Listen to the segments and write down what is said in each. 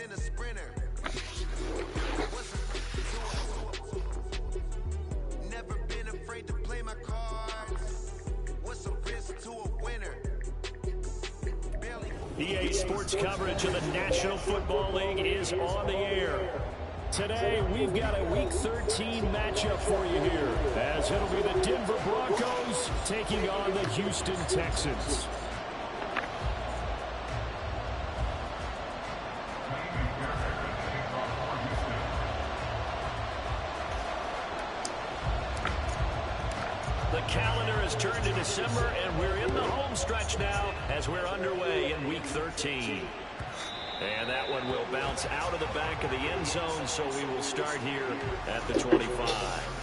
been a sprinter. Never been afraid to play my cards. What's a risk to a winner? EA Sports coverage of the National Football League is on the air. Today, we've got a Week 13 matchup for you here, as it'll be the Denver Broncos taking on the Houston Texans. The calendar has turned to December, and we're in the home stretch now as we're underway in Week 13. And that one will bounce out of the back of the end zone, so we will start here at the 25.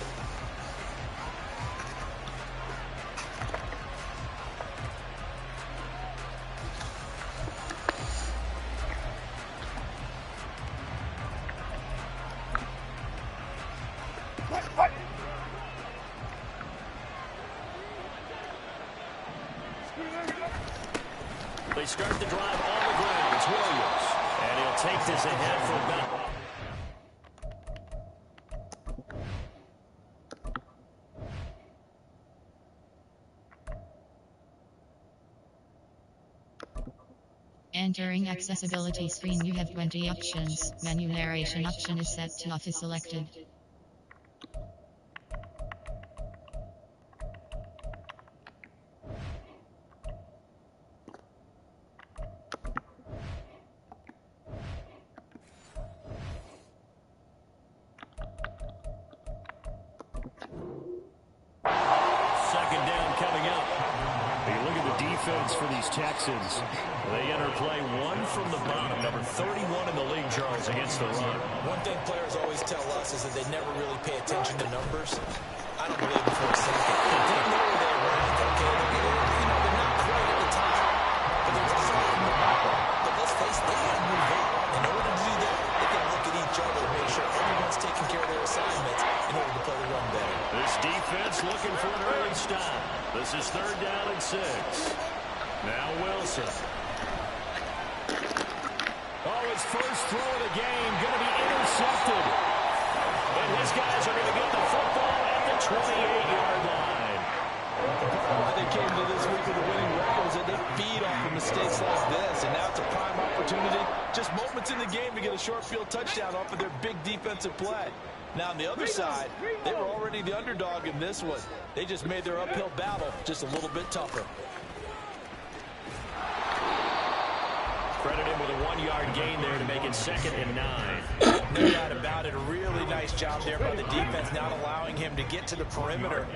They start the drive on the ground. It's Williams. And he'll take this ahead for about... Entering accessibility screen, you have 20 options. Menu narration option is set to off is selected. For these Texans, they enter play one from the bottom, number 31 in the league, Charles, against the run. One thing players always tell us is that they never really pay attention to numbers. I don't believe it for a second. They know where they rank, okay? They're not great at the top, but they're just off from the bottom. But let's face it, they got to move up. In order to do that, they got to look at each other and make sure everyone's taking care of their assignments in order to play the run better. This defense looking for an early stop. This is 3rd down and 6. Now Wilson. Oh, his first throw of the game going to be intercepted. And his guys are going to get the football at the 28-yard line. Why they came to this week with a winning record is that they feed off of mistakes like this. And now it's a prime opportunity, just moments in the game, to get a short field touchdown off of their big defensive play. Now, on the other side, they were already the underdog in this one. They just made their uphill battle just a little bit tougher. Credit him with a 1-yard gain there to make it 2nd and 9. No doubt about it. A really nice job there by the defense, not allowing him to get to the perimeter.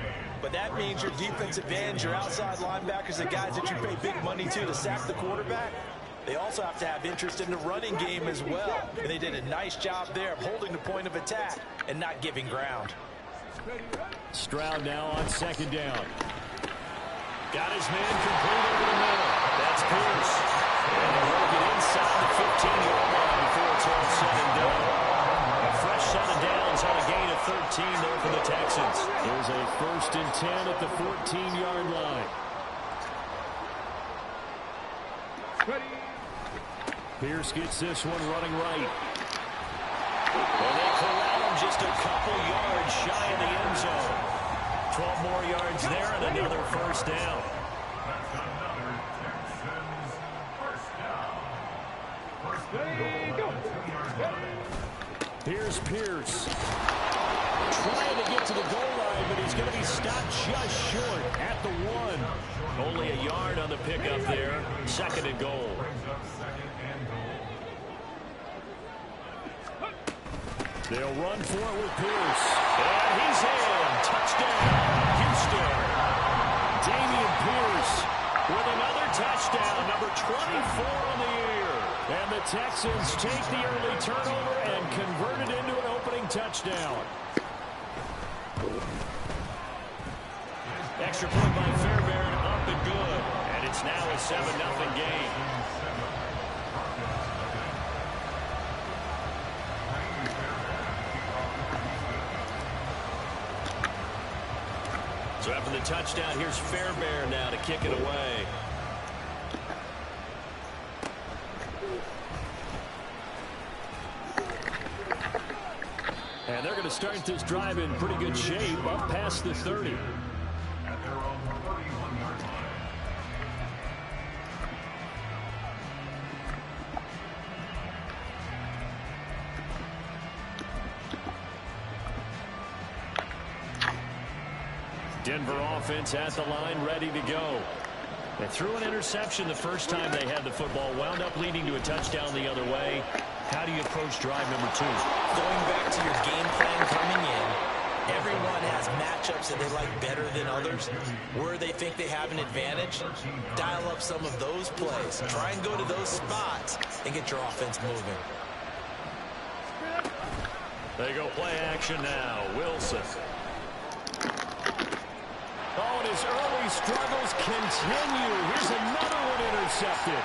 But that means your defensive ends, your outside linebackers, the guys that you pay big money to sack the quarterback, they also have to have interest in the running game as well. And they did a nice job there of holding the point of attack and not giving ground. Stroud now on 2nd down. Got his man complete over the middle. That's Pierce. And they work it inside the 15-yard line before it's all said and done. A fresh set of downs on a gain of 13 there for the Texans. There's a 1st and 10 at the 14-yard line. Pierce gets this one running right. And they corral him just a couple yards shy of the end zone. 12 more yards there and another 1st down. Here's Pierce. Trying to get to the goal line, but he's going to be stopped just short at the 1. Only a yard on the pickup there. 2nd and goal. They'll run for it with Pierce. And he's in. Touchdown, Houston. Damian Pierce with another touchdown, number 24 on the year. And the Texans take the early turnover and convert it into an opening touchdown. Extra point by Fairbairn, up and good. And it's now a 7-0 game. So after the touchdown, here's Fairbairn now to kick it away. And they're going to start this drive in pretty good shape, up past the 30. Denver offense at the line, ready to go. They threw an interception the first time they had the football, wound up leading to a touchdown the other way. How do you approach drive number 2? Going back to your game plan coming in, everyone has matchups that they like better than others. Where they think they have an advantage, dial up some of those plays. Try and go to those spots and get your offense moving. They go play action now. Wilson. Oh, and his early struggles continue. Here's another one intercepted.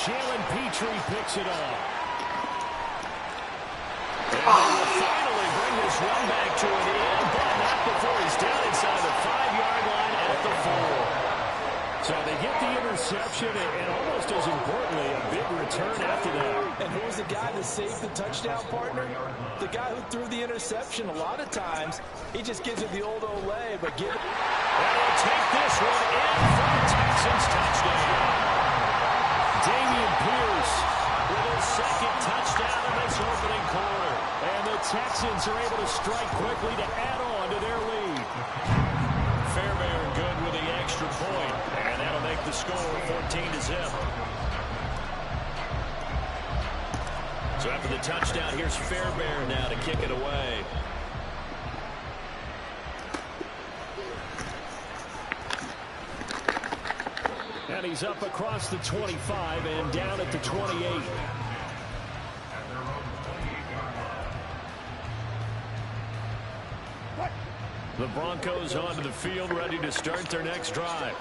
Jalen Petrie picks it off. And they will finally bring this run back to an end, but not before he's down inside the 5-yard line at the 4. So they get the interception, and almost as importantly, a big return after that. And who was the guy that saved the touchdown, partner? The guy who threw the interception. A lot of times, he just gives it the old Olay, but give it. And he'll take this one in for the Texans touchdown. Dameon Pierce with his second touchdown in this opening quarter. And the Texans are able to strike quickly to add on to their lead. Fairbairn good with the extra point, and that'll make the score 14-0. So after the touchdown, here's Fairbairn now to kick it away. And he's up across the 25 and down at the 28. The Broncos onto the field, ready to start their next drive.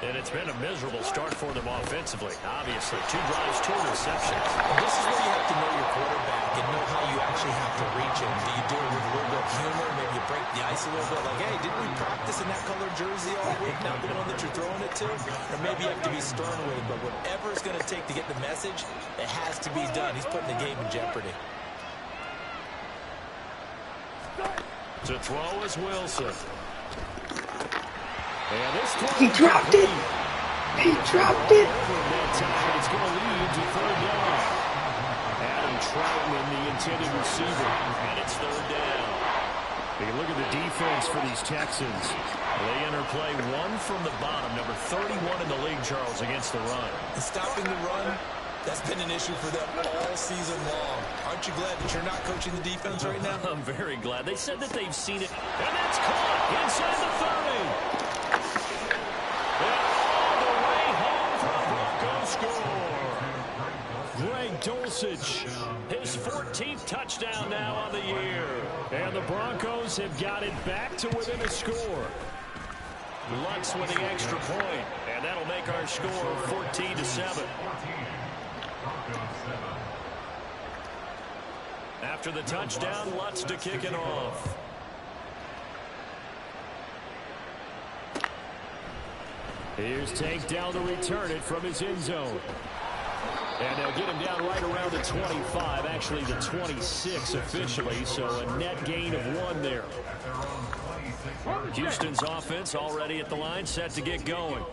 And it's been a miserable start for them offensively. Obviously, 2 drives, 2 interceptions. This is where you have to know your quarterback and know how you actually have to reach him. Do you do it with a little bit of humor? Maybe you break the ice a little bit. Like, hey, didn't we practice in that colored jersey all week? Not the one that you're throwing it to? Or maybe you have to be stern with it. But whatever it's going to take to get the message, it has to be done. He's putting the game in jeopardy. To throw is Wilson. And this He dropped it. He dropped it. It's going to lead to 3rd down. Adam Troutman, the intended receiver. And it's 3rd down. You look at the defense for these Texans. They enter play 1 from the bottom, number 31 in the league, Charles, against the run. And stopping the run, that's been an issue for them all season long. Aren't you glad that you're not coaching the defense right now? I'm very glad. They said that they've seen it. And that's caught inside the 30. And all the way home for a Bronco score. Greg Dulcich, his 14th touchdown now on the year. And the Broncos have got it back to within a score. Lutz with the extra point. And that'll make our score 14-7. After the touchdown, Lutz to kick it off. Here's Tank down to return it from his end zone. And they'll get him down right around the 25, actually the 26 officially, so a net gain of 1 there. Houston's offense already at the line, set to get going.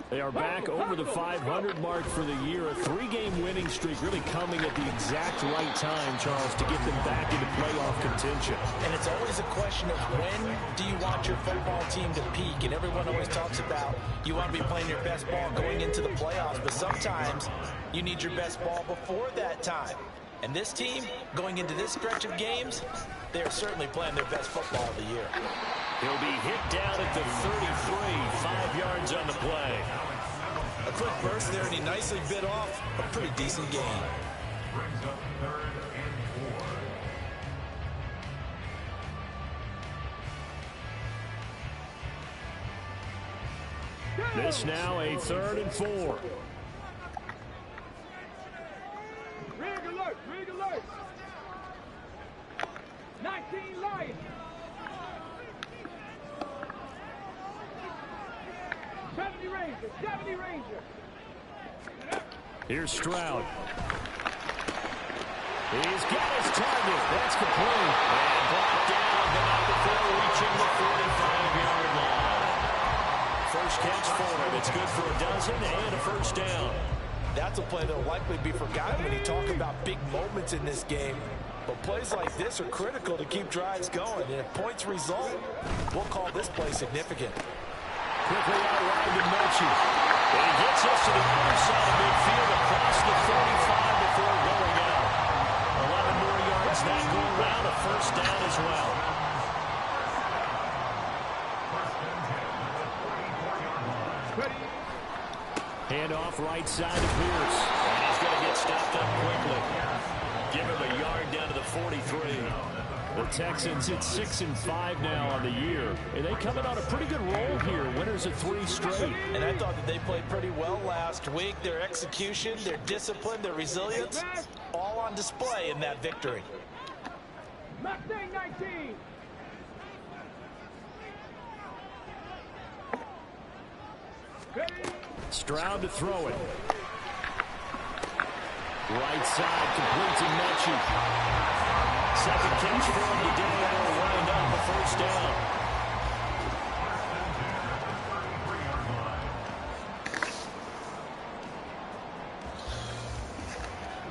They are back over the 500 mark for the year. A 3-game winning streak really coming at the exact right time, Charles, to get them back into playoff contention. And it's always a question of when do you want your football team to peak? And everyone always talks about you want to be playing your best ball going into the playoffs, but sometimes you need your best ball before that time. And this team, going into this stretch of games, they are certainly playing their best football of the year. He'll be hit down at the 33, 5 yards on the play. A quick burst there, and he nicely bit off a pretty decent gain. This now a 3rd and 4. Rig alert, rig alert. 19 Lions. 70 Ranger, 70 Ranger. Here's Stroud. He's got his target. That's complete. And brought down, but not before reaching the 45-yard line. First catch for him. It's good for a dozen and a first down. That's a play that will likely be forgotten when you talk about big moments in this game. But plays like this are critical to keep drives going. And if points result, we'll call this play significant. Quickly out wide to Melchi. And he gets us to the other side of midfield across the 45 before going out. 11 more yards that go around, a first down as well. Hand off right side to Pierce. And he's going to get stopped up quickly. Give him a yard down to the 43. The Texans at 6-5 now on the year. And they coming on a pretty good roll here. Winners of 3 straight. And I thought that they played pretty well last week. Their execution, their discipline, their resilience, all on display in that victory. Mustang 19. Stroud to throw it. Right side, complete to Melchi. Second catch for him today, and he'll wind up a first down.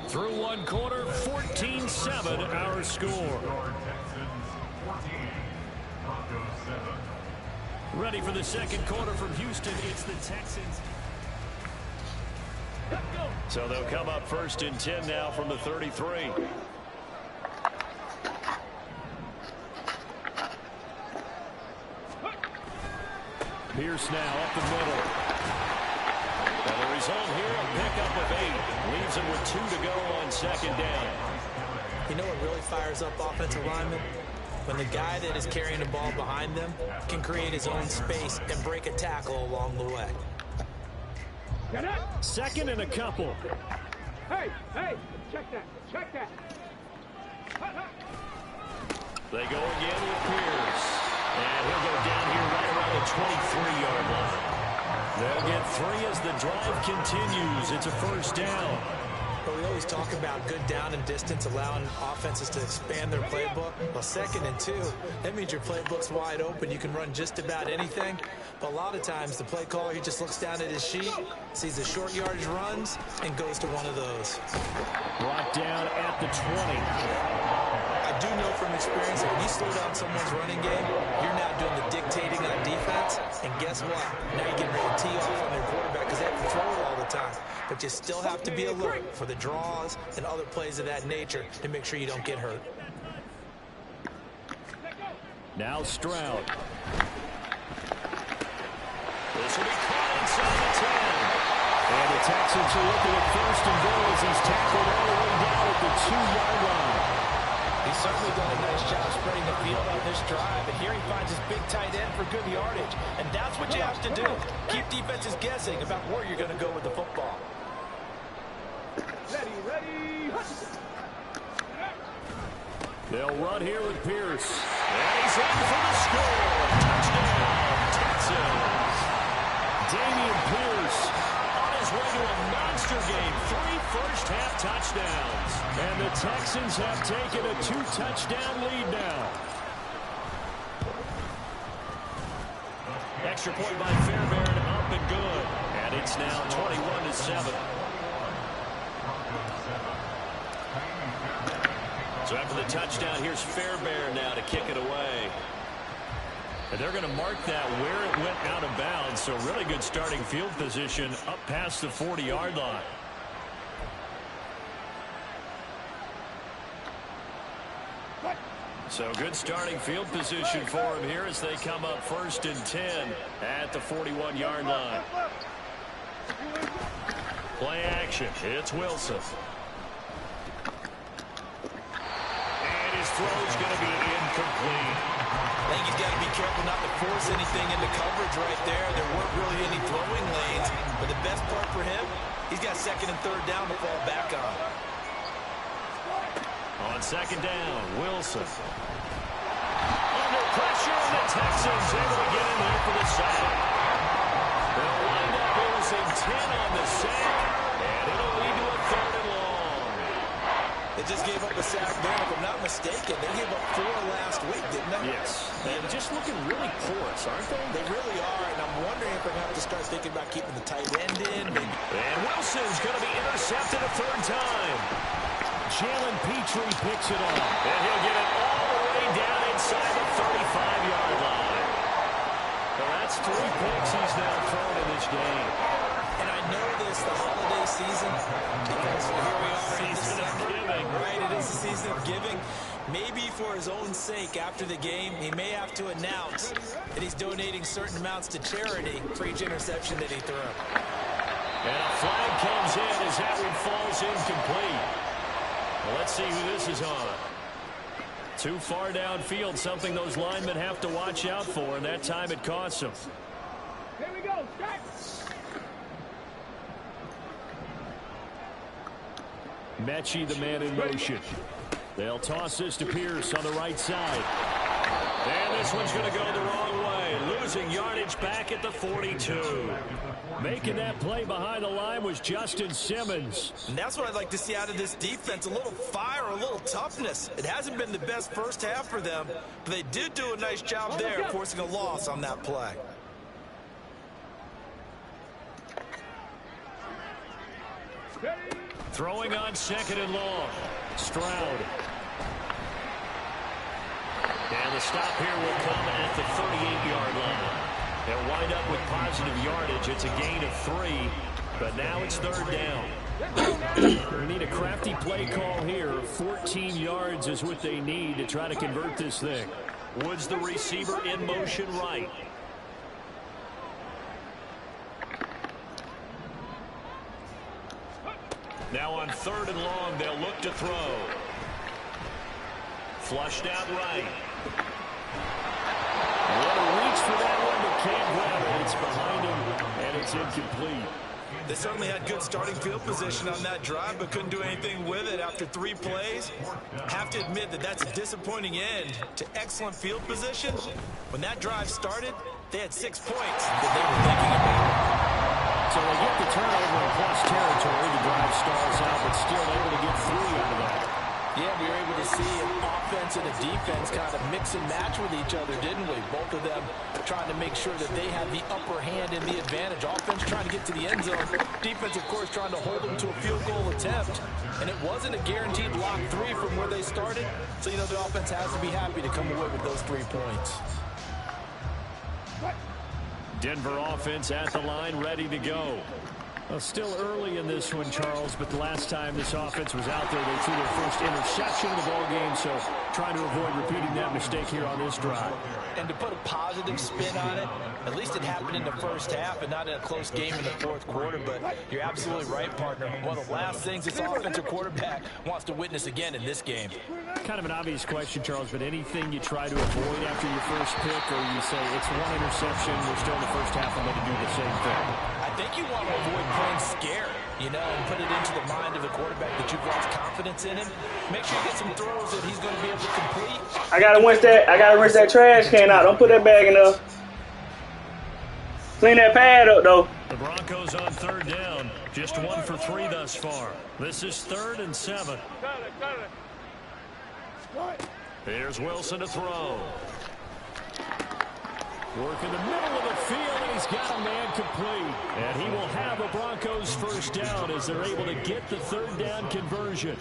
Through one quarter, 14-7 our score. Ready for the second quarter from Houston, it's the Texans. So they'll come up first and 10 now from the 33. Pierce now up the middle. And the result here, a pickup of 8. Leaves him with 2 to go on second down. You know what really fires up offensive linemen? When the guy that is carrying the ball behind them can create his own space and break a tackle along the way. Second and a couple. Hey, check that, check that. They go again with Pierce. And he'll go down here right around the 23-yard line. They'll get 3 as the drive continues. It's a first down. But we always talk about good down and distance, allowing offenses to expand their playbook. Well, second and 2, that means your playbook's wide open. You can run just about anything. But a lot of times, the play caller, he just looks down at his sheet, sees the short yardage runs, and goes to one of those. Brought down at the 20. I do know from experience that when you slow down someone's running game, you're now doing the dictating on defense. And guess what? Now you're getting ready to tee off on their quarterback because they have to throw it all the time. But you still have to be alert for the draws and other plays of that nature to make sure you don't get hurt. Now Stroud. This will be caught inside the 10. And the Texans are looking at first and goal as he's tackled all the way down at the 2-yard line. He's certainly done a nice job spreading the field on this drive. And here he finds his big tight end for good yardage. And that's what you have to do. Keep defenses guessing about where you're going to go with the football. Ready. They'll run here with Pierce. And he's in for the score. Touchdown, Texans. Dameon Pierce on his way to a monster game. 3 first-half touchdowns. And the Texans have taken a 2-touchdown lead now. Extra point by Fairbairn, up and good. And it's now 21-7. So after the touchdown, here's Fairbairn now to kick it away. And they're going to mark that where it went out of bounds. So really good starting field position up past the 40-yard line. So good starting field position for him here as they come up first and 10 at the 41-yard line. Play action. It's Wilson. And his throw's going to be incomplete. I think he's got to be careful not to force anything into coverage right there. There weren't really any throwing lanes. But the best part for him, he's got second and third down to fall back on. On second down, Wilson. Under pressure, and the Texans able to get in there for the sack. They'll wind up losing 10 on the sack, and it'll lead to a 3rd and long. They just gave up a sack there. If I'm not mistaken, they gave up 4 last week, didn't they? Yes. And just looking really porous, aren't they? They really are, and I'm wondering if they're going to have to start thinking about keeping the tight end in. Maybe. And Wilson's going to be intercepted a third time. Jalen Petrie picks it up. And he'll get it all the way down inside the 35-yard line. Well, that's 3 picks he's now thrown in this game. And I know this, the holiday season, because here we are in December, right? It is the season of giving. Maybe for his own sake, after the game, he may have to announce that he's donating certain amounts to charity for each interception that he threw. And a flag comes in as that one falls incomplete. Well, let's see who this is on. Too far downfield, something those linemen have to watch out for, and that time it costs them. Here we go. Start. Mechie, the man in motion. They'll toss this to Pierce on the right side. And this one's going to go the wrong way. Losing yardage back at the 42. Making that play behind the line was Justin Simmons. And that's what I'd like to see out of this defense. A little fire, a little toughness. It hasn't been the best first half for them, but they did do a nice job there, forcing a loss on that play. Throwing on 2nd and long. Stroud. And the stop here will come at the 38-yard line. They'll wind up with positive yardage. It's a gain of 3, but now it's 3rd down. We need a crafty play call here. 14 yards is what they need to try to convert this thing. Woods, the receiver, in motion right. Now on 3rd and long, they'll look to throw. Flushed out right. What a reach for that one, but can't grab it. It's behind him, and it's incomplete. They certainly had good starting field position on that drive, but couldn't do anything with it after 3 plays. Have to admit that that's a disappointing end to excellent field position. When that drive started, they had 6 points that they were thinking about. So they get the turnover in plus territory. The drive stalls out, but still able to get 3 out of that. Yeah, we were able to see an offense and a defense kind of mix and match with each other, didn't we? Both of them trying to make sure that they had the upper hand and the advantage. Offense trying to get to the end zone. Defense, of course, trying to hold them to a field goal attempt. And it wasn't a guaranteed lock 3 from where they started. So, you know, the offense has to be happy to come away with those 3 points. Denver offense at the line, ready to go. Well, still early in this one, Charles, but the last time this offense was out there, they threw their first interception of the ball game, so trying to avoid repeating that mistake here on this drive. And to put a positive spin on it, at least it happened in the first half and not in a close game in the 4th quarter, but you're absolutely right, partner. One of the last things this offensive quarterback wants to witness again in this game. Kind of an obvious question, Charles, but anything you try to avoid after your first pick, or you say it's 1 interception, we're still in the first half, I'm going to do the same thing? I think you want to avoid playing scared, you know, and put it into the mind of the quarterback that you've lost confidence in him. Make sure you get some throws that he's going to be able to complete. I gotta rinse that trash can out. Don't put that bag in there. Clean that pad up though. The Broncos on 3rd down. Just 1 for 3 thus far. This is 3rd and 7. Here's Wilson to throw. Work in the middle of the field, and he's got a man complete. And he will have a Broncos first down as they're able to get the 3rd down conversion.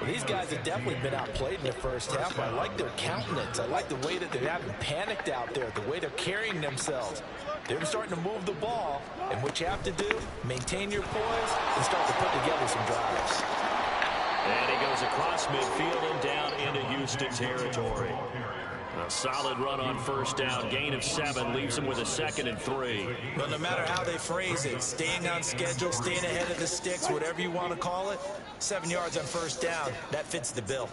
Well, these guys have definitely been outplayed in the first half. I like their countenance. I like the way that they haven't panicked out there, the way they're carrying themselves. They're starting to move the ball, and what you have to do, maintain your poise and start to put together some drives. And he goes across midfield and down into Houston territory. A solid run on first down. Gain of 7 leaves him with a 2nd and 3. But no matter how they phrase it, staying on schedule, staying ahead of the sticks, whatever you want to call it, 7 yards on first down, that fits the bill.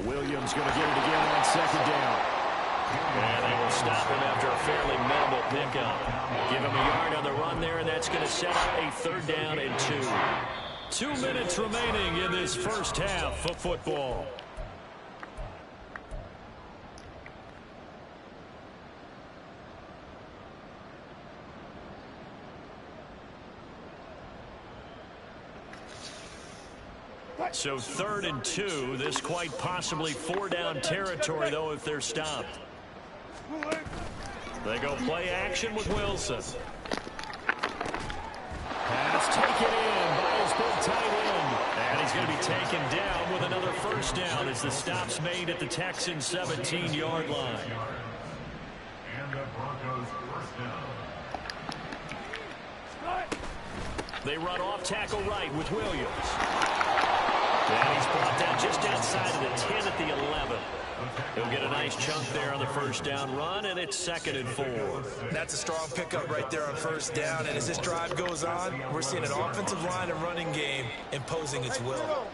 Williams going to get it again on 2nd down. And they will stop him after a fairly minimal pickup. Give him a yard on the run there, and that's going to set up a 3rd down and 2. 2 minutes remaining in this first half of football. So 3rd and 2. This quite possibly 4-down territory, though, if they're stopped. They go play action with Wilson. Pass taken in by his big tight end. And he's going to be taken down with another 1st down as the stop's made at the Texans' 17-yard line. And the Broncos 1st down. They run off tackle right with Williams. And he's brought down just outside of the 10 at the 11. He'll get a nice chunk there on the 1st down run, and it's 2nd and 4. That's a strong pickup right there on 1st down, and as this drive goes on, we're seeing an offensive line and running game imposing its will.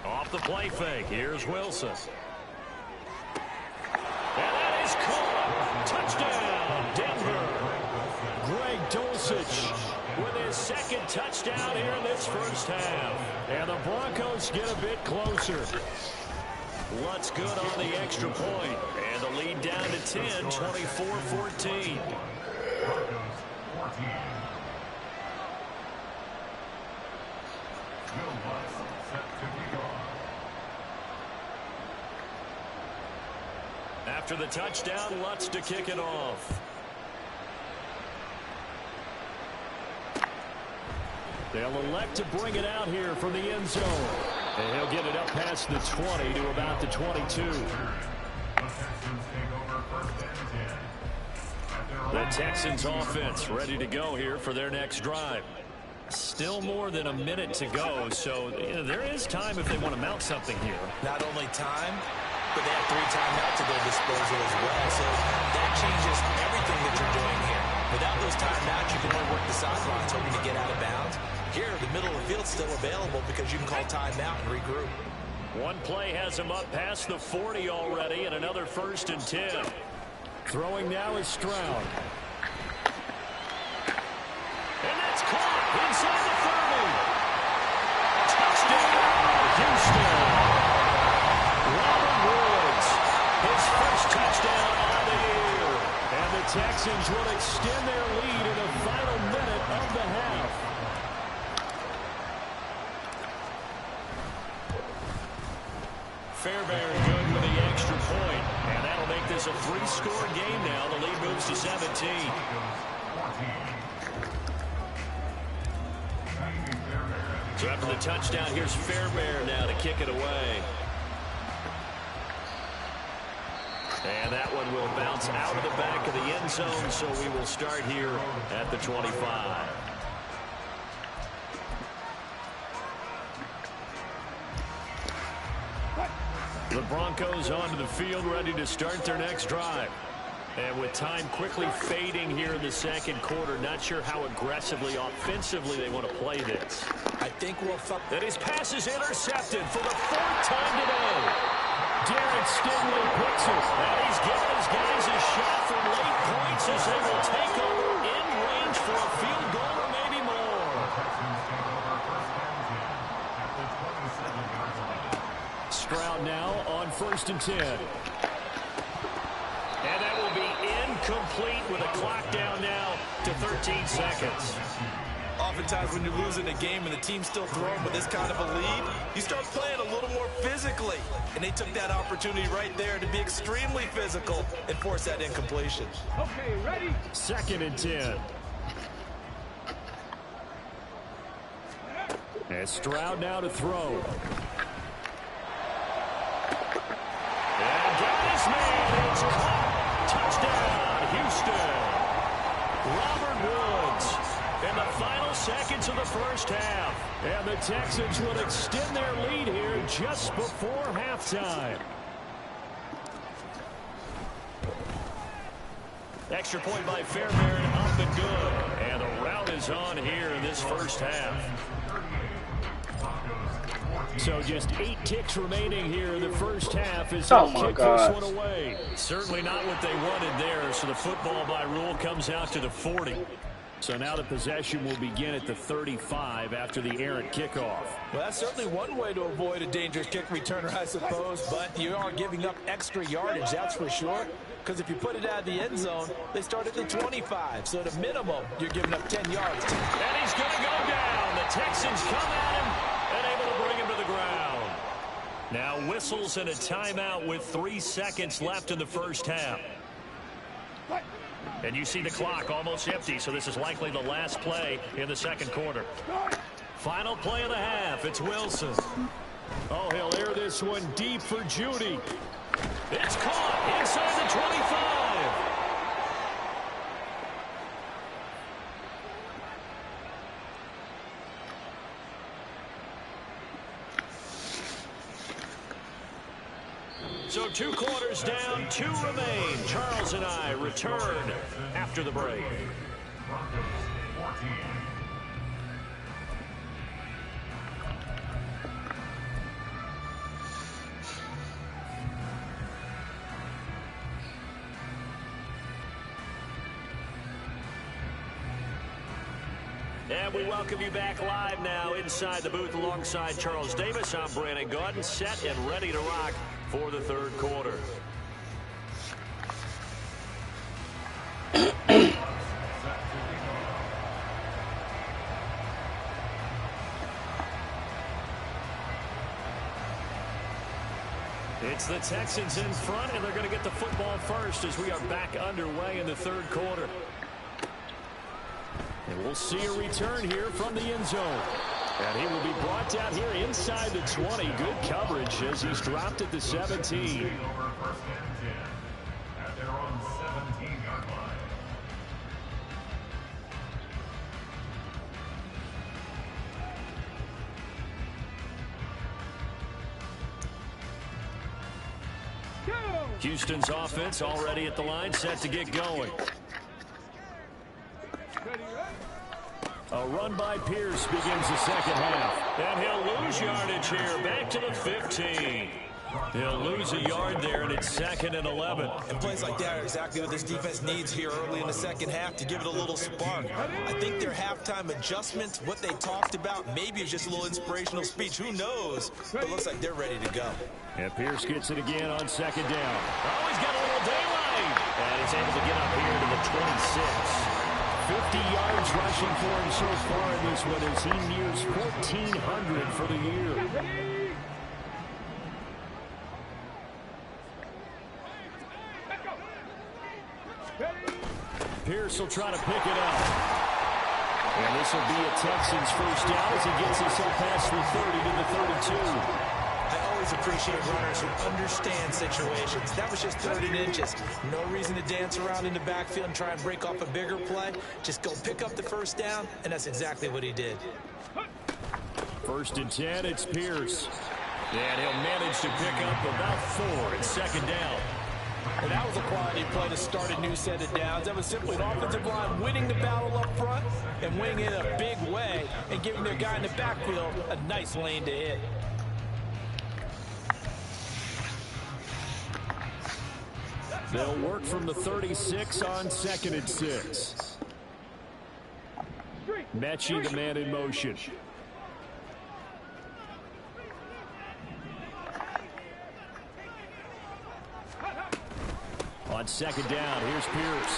Off the play fake, here's Wilson. And that is caught. Touchdown, Denver. Greg Dulcich with his 2nd touchdown here in this 1st half. And the Broncos get a bit closer. Lutz good on the extra point. And the lead down to 10, 24-14. After the touchdown, Lutz to kick it off. They'll elect to bring it out here from the end zone. And he'll get it up past the 20 to about the 22. The Texans offense ready to go here for their next drive. Still more than a minute to go, so there is time if they want to mount something here. Not only time, but they have 3 timeouts at their disposal as well. So that changes everything that you're doing here. Without those timeouts, you can only work the sidelines hoping to get out of bounds. Here, the middle of the field's still available because you can call timeout and regroup. One play has him up past the 40 already, and another 1st and 10. Throwing now is Stroud. And that's caught inside the 30. Touchdown, Houston. Robert Woods, his 1st touchdown on the year. And the Texans will extend their lead in the final minute of the half. Fairbairn good with the extra point, and that'll make this a 3-score game now. The lead moves to 17. So after the touchdown, here's Fairbairn now to kick it away. And that one will bounce out of the back of the end zone, so we will start here at the 25. The Broncos onto the field, ready to start their next drive. And with time quickly fading here in the 2nd quarter, not sure how aggressively, offensively they want to play this. I think we'll... And his pass is intercepted for the 4th time today. Derek Stingley picks it. And he's giving his guys a shot for late points as they will take over in range for a field goal or maybe more. Stroud now on 1st and 10. And that will be incomplete with a clock down now to 13 seconds. Oftentimes when you're losing a game and the team's still throwing with this kind of a lead, you start playing a little more physically. And they took that opportunity right there to be extremely physical and force that incompletion. Okay, ready? 2nd and 10. And Stroud now to throw. And got his man. It's caught. Touchdown, Houston. Robert Woods in the final seconds of the 1st half. And the Texans will extend their lead here just before halftime. Extra point by Fairbairn, up and good. And the rout is on here in this 1st half. So just 8 ticks remaining here in the 1st half as they kick this one away. Certainly not what they wanted there, so the football by rule comes out to the 40. So now the possession will begin at the 35 after the errant kickoff. Well, that's certainly one way to avoid a dangerous kick returner, I suppose, but you are giving up extra yardage, that's for sure. Because if you put it out of the end zone, they start at the 25. So at a minimum, you're giving up 10 yards. And he's going to go down. The Texans come at him and able to bring him to the ground. Now whistles and a timeout with 3 seconds left in the first half. And you see the clock almost empty, so this is likely the last play in the second quarter. Final play of the half. It's Wilson. Oh, he'll air this one deep for Judy. It's caught inside the 25. So 2 quarters down, 2 remain. Charles and I return after the break. Broncos 14. And we welcome you back live now inside the booth alongside Charles Davis. I'm Brandon Gaudin, set and ready to rock for the third quarter. It's the Texans in front, and they're going to get the football first as we are back underway in the third quarter. And we'll see a return here from the end zone. And he will be brought down here inside the 20. Good coverage as he's dropped at the 17. Over 1st and 10 at their own 17-yard line. Houston's offense already at the line, set to get going. A run by Pierce begins the second half. And he'll lose yardage here, back to the 15. He'll lose a yard there, and it's 2nd and 11. And plays like that are exactly what this defense needs here early in the second half to give it a little spark. I think their halftime adjustments, what they talked about, maybe it's just a little inspirational speech. Who knows? But it looks like they're ready to go. And Pierce gets it again on 2nd down. Oh, he's got a little daylight. And he's able to get up here to the 26. 50 yards rushing for him so far in this one as he nears 1,400 for the year. Pierce will try to pick it up. And this will be a Texans first down as he gets us up past the 30 to the 32. I always appreciate runners who understand situations. That was just 30 inches. No reason to dance around in the backfield and try and break off a bigger play. Just go pick up the first down, and that's exactly what he did. 1st and 10, it's Pierce. And he'll manage to pick up about 4 at 2nd down. And that was a quality play to start a new set of downs. That was simply an offensive line winning the battle up front and winning it in a big way and giving their guy in the backfield a nice lane to hit. They'll work from the 36 on 2nd and 6. Mechie, the man in motion. On 2nd down, here's Pierce.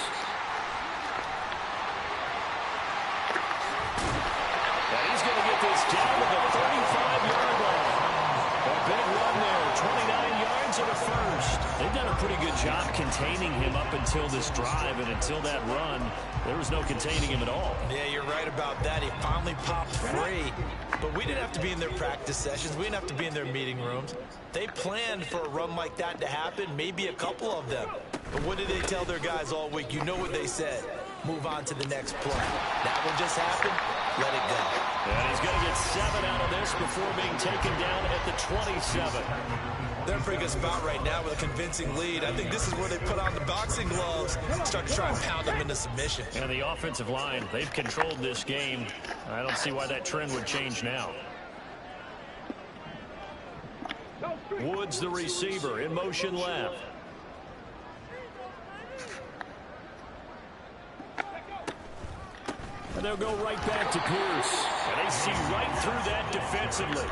And he's going to get this down to the 35-yard line. A big run there, 29 yards and a first. They've done a pretty good job containing him up until this drive, and until that run, there was no containing him at all. Yeah, you're right about that. He finally popped free. But we didn't have to be in their practice sessions. We didn't have to be in their meeting rooms. They planned for a run like that to happen, maybe a couple of them. But what did they tell their guys all week? You know what they said. Move on to the next play. That one just happened. Let it go. And he's going to get 7 out of this before being taken down at the 27. They're in a pretty good spot right now with a convincing lead. I think this is where they put on the boxing gloves, start to try and pound them into submission. And the offensive line, they've controlled this game. I don't see why that trend would change now. Woods, the receiver, in motion left. And they'll go right back to Pierce. And they see right through that defensively.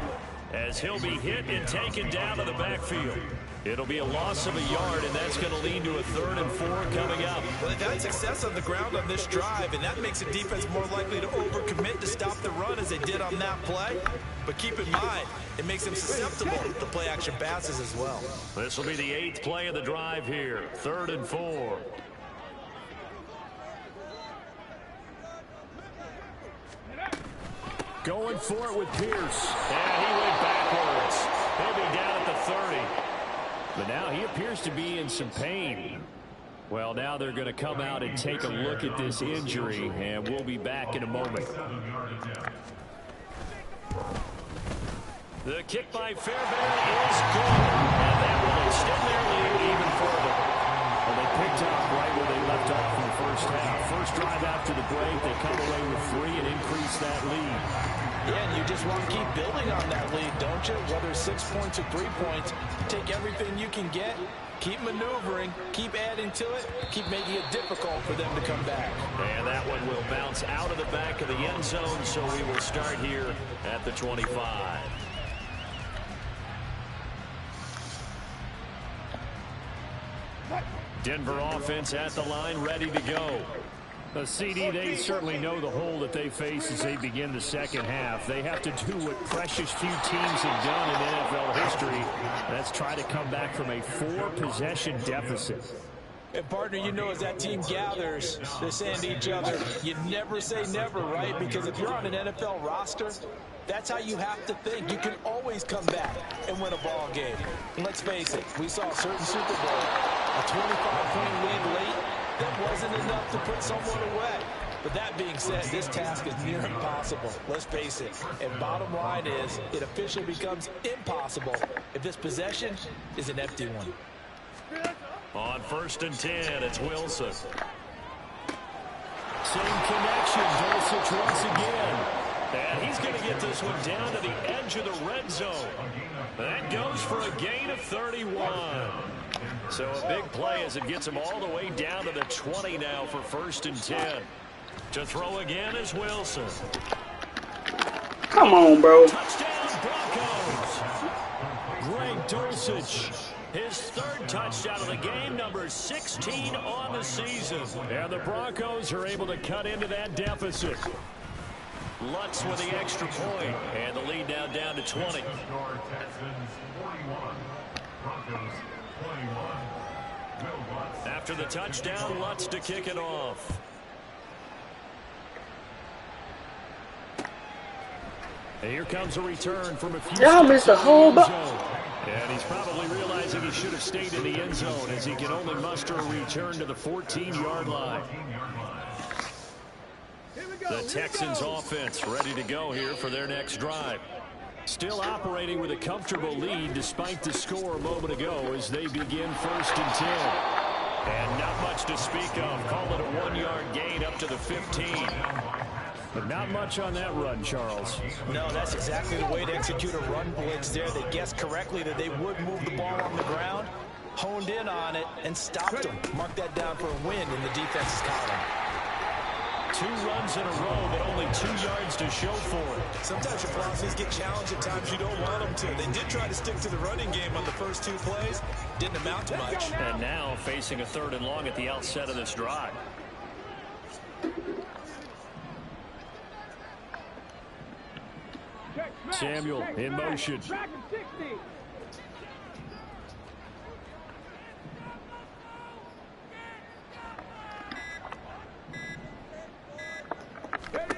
as he'll be hit and taken down to the backfield. It'll be a loss of a yard, and that's going to lead to a 3rd and 4 coming up. Well, they've had success on the ground on this drive, and that makes the defense more likely to overcommit to stop the run as they did on that play. But keep in mind, it makes them susceptible to play-action passes as well. This will be the 8th play of the drive here, 3rd and 4. Going for it with Pierce. And he went backwards. He'll be down at the 30. But now he appears to be in some pain. Well, now they're going to come out and take a look at this injury, and we'll be back in a moment. The kick by Fairbairn is good. And that will extend their lead even further. Well, they picked up right where they left off in the first half. First drive after the break, they come away with 3 and increase that lead. Yeah, and you just want to keep building on that lead, don't you? Whether it's 6 points or 3 points, take everything you can get, keep maneuvering, keep adding to it, keep making it difficult for them to come back. And that one will bounce out of the back of the end zone, so we will start here at the 25. Denver offense at the line, ready to go. The CD, they certainly know the hole that they face as they begin the second half. They have to do what precious few teams have done in NFL history. That's try to come back from a 4-possession deficit. And, partner, you know, as that team gathers, they're saying to each other, you never say never, right? Because if you're on an NFL roster, that's how you have to think. You can always come back and win a ball game. And let's face it, we saw a certain Super Bowl, a 25-point lead late. That wasn't enough to put someone away. But that being said, this task is near impossible. Let's face it. And bottom line is, it officially becomes impossible if this possession is an empty one. On 1st and 10, it's Wilson. Same connection, Dulcich once again. And he's going to get this one down to the edge of the red zone. That goes for a gain of 31. So a big play as it gets him all the way down to the 20 now for 1st and 10. To throw again is Wilson. Come on, bro. Touchdown, Broncos. Greg Dulcich. His 3rd touchdown of the game, number 16 on the season. And the Broncos are able to cut into that deficit. Lutz with the extra point, and the lead now down to 20. After the touchdown, Lutz to kick it off. And here comes a return from a few. Y'all missed a whole bunch. And he's probably realizing he should have stayed in the end zone as he can only muster a return to the 14-yard line. The Texans offense ready to go here for their next drive. Still operating with a comfortable lead despite the score a moment ago as they begin 1st and 10. And not much to speak of. Call it a 1-yard gain up to the 15. But not much on that run, Charles. No, that's exactly the way to execute a run blitz there. They guessed correctly that they would move the ball on the ground, honed in on it, and stopped them. Mark that down for a win in the defense's column. 2 runs in a row, but only 2 yards to show for it. Sometimes your philosophies get challenged at times you don't want them to. They did try to stick to the running game on the first 2 plays. Didn't amount to much. And now facing a 3rd and long at the outset of this drive. Samuel in motion.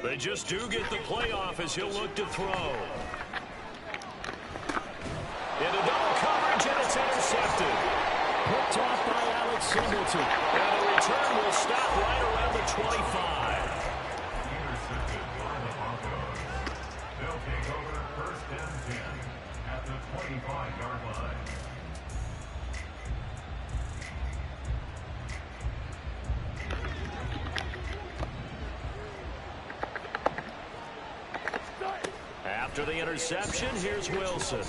They just do get the playoff as he'll look to throw. Into double coverage, and it's intercepted. Picked off by Alex Singleton. And the return will stop right around the 25. Intercepted by the Broncos. They'll take over 1st and 10 at the 25-yard line. After the interception, here's Wilson.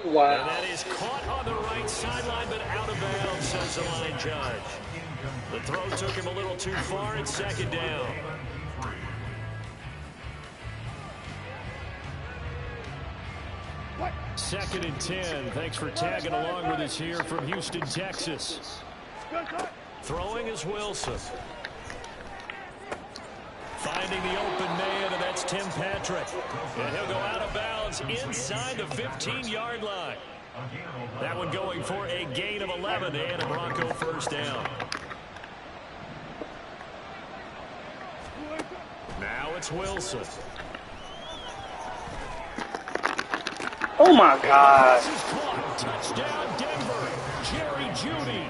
Wow. And that is caught on the right sideline, but out of bounds, says the line judge. The throw took him a little too far, and 2nd down. 2nd and 10. Thanks for tagging along with us here from Houston, Texas. Throwing is Wilson. Finding the open man, and that's Tim Patrick. And he'll go out of bounds inside the 15-yard line. That one going for a gain of 11 and a Bronco first down. Now it's Wilson. Oh, my God. Touchdown, Denver. Jerry Jeudy.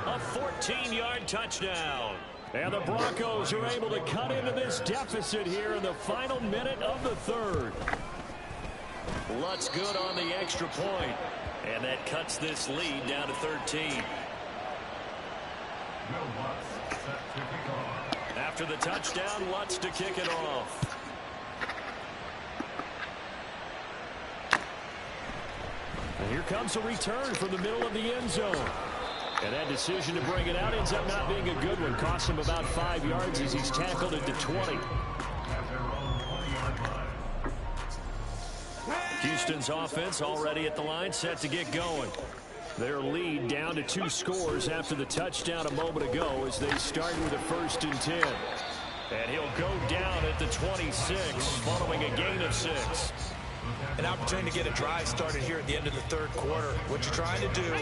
A 14-yard touchdown. And the Broncos are able to cut into this deficit here in the final minute of the third. Lutz good on the extra point. And that cuts this lead down to 13. After the touchdown, Lutz to kick it off. And here comes a return from the middle of the end zone. And that decision to bring it out ends up not being a good one. Costs him about 5 yards as he's tackled into 20. Houston's offense already at the line, set to get going. Their lead down to 2 scores after the touchdown a moment ago as they start with a 1st and 10. And he'll go down at the 26 following a gain of 6. An opportunity to get a drive started here at the end of the third quarter. What you're trying to do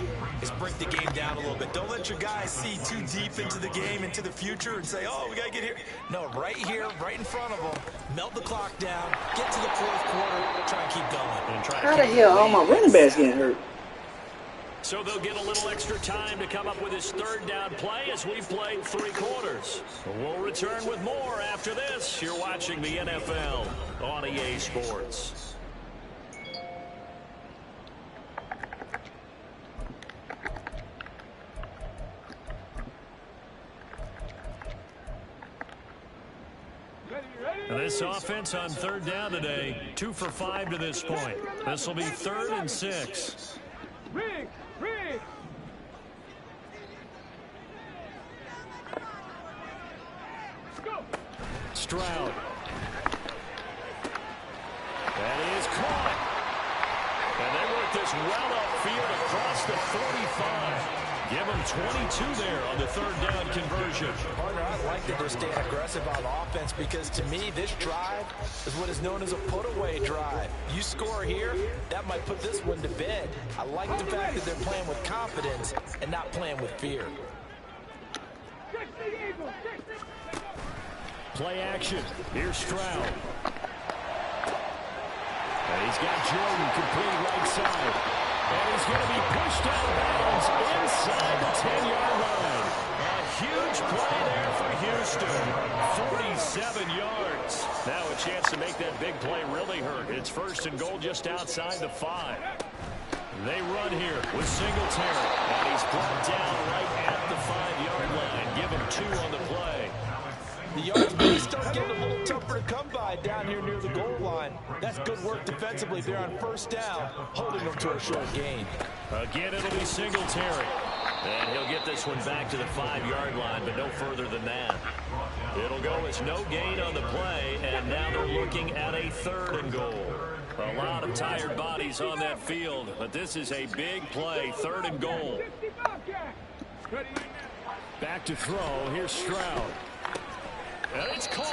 is break the game down a little bit. Don't let your guys see too deep into the game, into the future, and say, oh, we got to get here. No, right here, right in front of them. Melt the clock down. Get to the fourth quarter. Try and keep going. And try How the hell all my running backs getting hurt? So they'll get a little extra time to come up with his 3rd down play as we've played 3 quarters. We'll return with more after this. You're watching the NFL on EA Sports. This offense on 3rd down today, 2 for 5 to this point. This will be 3rd and 6. Rig! Stroud. That is caught. And they work this well upfield across the 45. Give them 22 there on the 3rd down conversion. Partner, I like that they're staying aggressive on offense because to me, this drive is what is known as a put-away drive. You score here, that might put this one to bed. I like the fact that they're playing with confidence and not playing with fear. Play action. Here's Stroud. And he's got Jordan complete right side. And he's going to be pushed out of bounds inside the 10-yard line. A huge play there for Houston. 47 yards. Now a chance to make that big play really hurt. It's 1st and goal just outside the 5. They run here with Singletary. And he's brought down right at the 5-yard line. Give him 2 on the play. The yards may start getting a little tougher to come by down here near the goal line. That's good work defensively there on 1st down, holding them to a short gain. Again, it'll be Singletary. And he'll get this one back to the 5-yard line, but no further than that. It'll go as no gain on the play, and now they're looking at a 3rd and goal. A lot of tired bodies on that field, but this is a big play, 3rd and goal. Back to throw. Here's Stroud. And it's caught.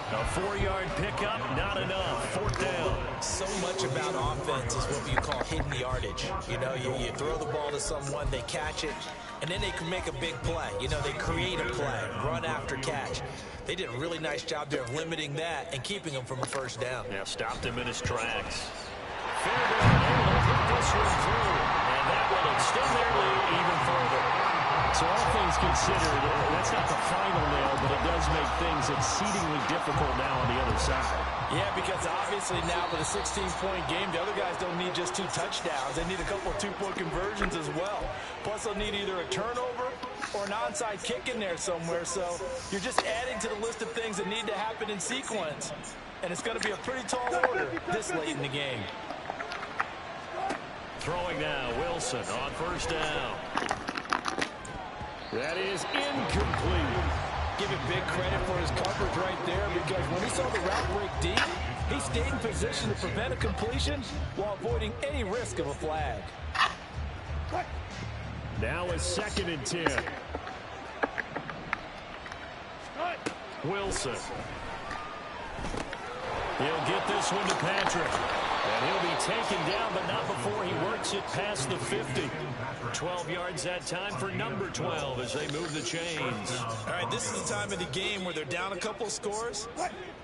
A 4-yard pickup, not enough. 4th down. So much about offense is what you call hidden yardage. You know, you throw the ball to someone, they catch it, and then they can make a big play. You know, they create a play, run after catch. They did a really nice job there of limiting that and keeping him from a 1st down. Yeah, stopped him in his tracks. Fairbairn able to hit this one through, and that will extend their lead even further. So all things considered, that's not the final nail, but it does make things exceedingly difficult now on the other side. Yeah, because obviously now with a 16-point game, the other guys don't need just 2 touchdowns. They need a couple of 2-point conversions as well. Plus, they'll need either a turnover or an onside kick in there somewhere. So you're just adding to the list of things that need to happen in sequence. And it's going to be a pretty tall order this late in the game. Throwing now, Wilson on 1st down. That is incomplete. Give him big credit for his coverage right there because when he saw the route break deep, He stayed in position to prevent a completion while avoiding any risk of a flag. Now a 2nd and 10. Wilson. He'll get this one to Patrick. And he'll be taken down, but not before he works it past the 50. 12 yards that time for number 12 as they move the chains. All right, this is the time of the game where they're down a couple of scores,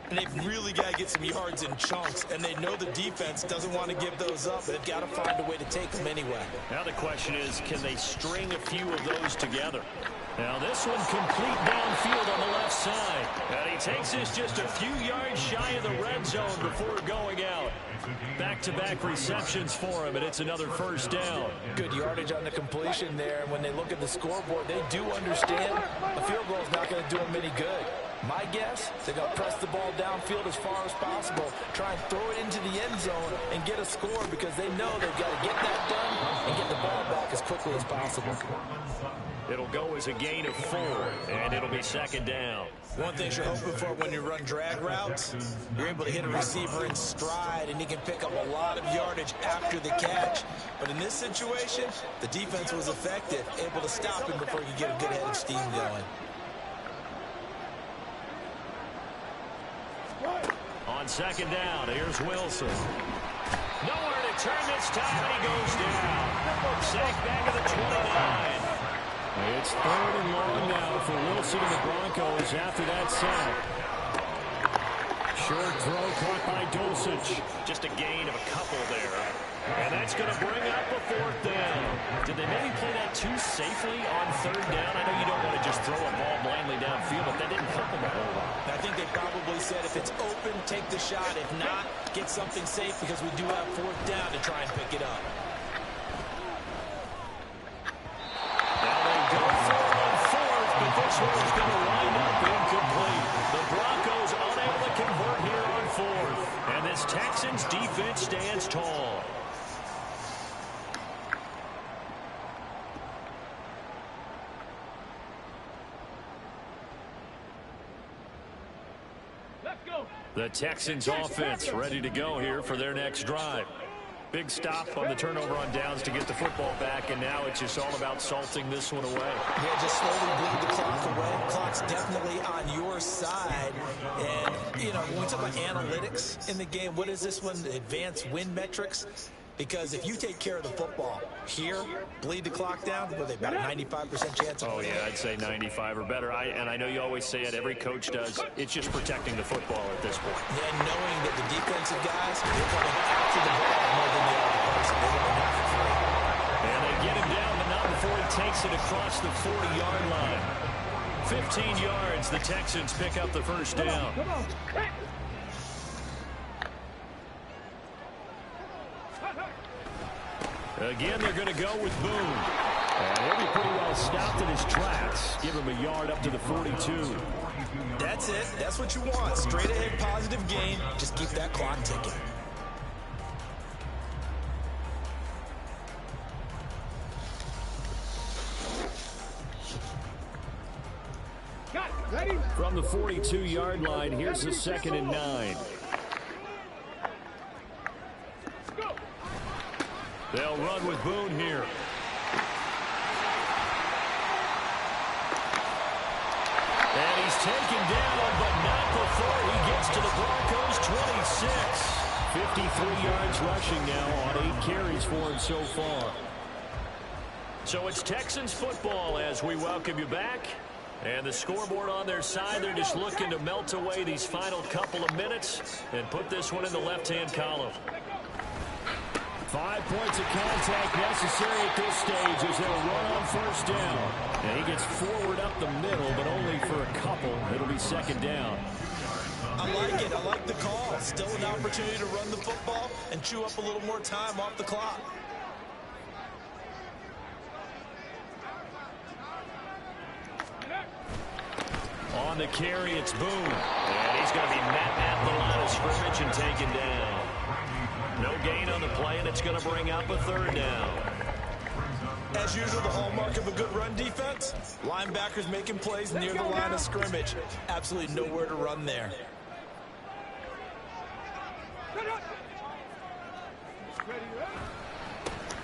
and they've really got to get some yards in chunks, and they know the defense doesn't want to give those up, but they've got to find a way to take them anyway. Now the question is, can they string a few of those together? Now this one complete downfield on the left side. And he takes this just a few yards shy of the red zone before going out. Back-to-back receptions for him, and it's another 1st down. Good yardage on the completion there. And when they look at the scoreboard, they do understand a field goal is not going to do them any good. My guess, they're going to press the ball downfield as far as possible, try and throw it into the end zone and get a score because they know they've got to get that done and get the ball back as quickly as possible. It'll go as a gain of 4, and it'll be 2nd down. One thing you're hoping for when you run drag routes, you're able to hit a receiver in stride, and he can pick up a lot of yardage after the catch. But in this situation, the defense was effective, able to stop him before he could get a good head of steam going. On 2nd down, here's Wilson. Nowhere to turn this time, and he goes down. Sack back at the 29. It's 3rd and long now for Wilson and the Broncos after that sack. Short throw caught by Dulcich. Just a gain of a couple there. And that's going to bring up a 4th down. Did they maybe play that too safely on 3rd down? I know you don't want to just throw a ball blindly downfield, but that didn't help them a whole lot. I think they probably said if it's open, take the shot. If not, get something safe because we do have 4th down to try and pick it up. This one's going to wind up incomplete. The Broncos unable to convert here on 4th. And this Texans defense stands tall. Let's go. The Texans offense ready to go here for their next drive. Big stop on the turnover on downs to get the football back, and now it's just all about salting this one away. Yeah, just slowly bleed the clock away. Clock's definitely on your side. And, you know, when we talk about analytics in the game, what is this one? Advanced win metrics? Because if you take care of the football here, bleed the clock down, what are they, about a 95% chance? Oh, yeah, I'd say 95 or better. And I know you always say it, every coach does. It's just protecting the football at this point. Yeah, knowing that the defensive guys, they're coming after the ball more than they are the person. They're going after free. And they get him down, but not before he takes it across the 40-yard line. 15 yards, the Texans pick up the 1st down. Come on. Hey. Again, they're going to go with Boone. And he'll be pretty well stopped in his tracks. Give him a yard up to the 42. That's it. That's what you want. Straight ahead positive gain. Just keep that clock ticking. Got it. Ready? From the 42-yard line, here's the 2nd and 9. They'll run with Boone here. And he's taken down, but not before he gets to the Broncos' 26. 53 yards rushing now on 8 carries for him so far. So it's Texans football as we welcome you back. And the scoreboard on their side, they're just looking to melt away these final couple of minutes and put this one in the left-hand column. 5 points of contact necessary at this stage as they'll run on 1st down. And he gets forward up the middle, but only for a couple. It'll be 2nd down. I like it. I like the call. Still an opportunity to run the football and chew up a little more time off the clock. On the carry, it's Boone. And he's going to be met at the line of scrimmage and taken down. No gain on the play, and it's going to bring up a 3rd down. As usual, the hallmark of a good run defense, linebackers making plays near the line of scrimmage. Absolutely nowhere to run there.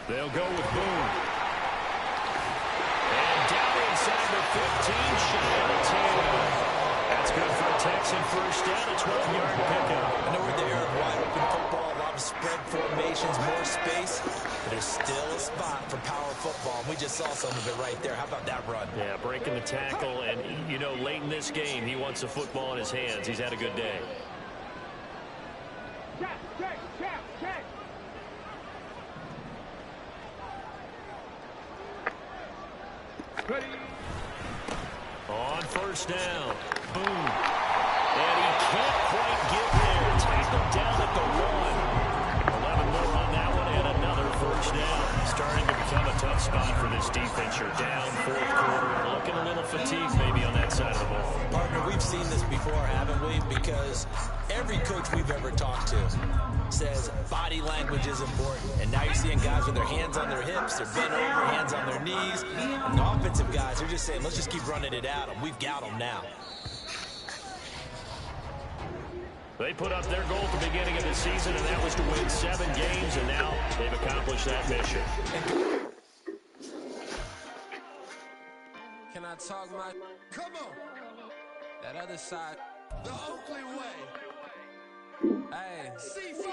They'll go with Boone. And down inside the 15, shy of the 10. That's good for a Texan first down, a 12-yard pickup. I know we're in the era of wide open football, a lot of spread formations, more space, but there's still a spot for power football. We just saw some of it right there. How about that run? Yeah, breaking the tackle, and, you know, late in this game, he wants the football in his hands. He's had a good day. Check. Ready. On first down, Boone. And he can't quite get there. Tackled down at the 1. 11 more on that one, and another first down. Starting to become a tough spot for this defense. You're down fourth quarter. Looking a little fatigued maybe on that side of the ball. Partner, we've seen this before, haven't we? Because every coach we've ever talked to says body language is important. And now you're seeing guys with their hands on their hips, they're bent over, hands on their knees. And the offensive guys are just saying, let's just keep running it at them. We've got them now. They put up their goal at the beginning of the season, and that was to win 7 games, and now they've accomplished that mission. Can I talk my... Come on! That other side. The Oakley way. Hey. C5.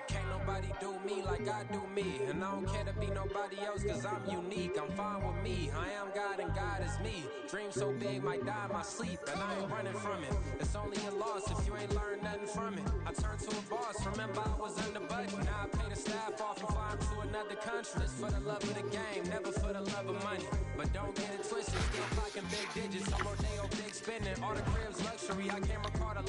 Can't nobody do me like I do me. And I don't care to be nobody else cause I'm unique. I'm fine with me. I am God and God is me. Dream so big might die in my sleep. And I ain't running from it. It's only a loss if you ain't learned nothing from it. I turned to a boss. Remember I was under budget. Now I pay the staff off and fly 'em to another country. It's for the love of the game, never for the love of money. But don't get it twisted. Still clocking big digits. I'm Rodeo big spending. All the cribs luxury. I can't record a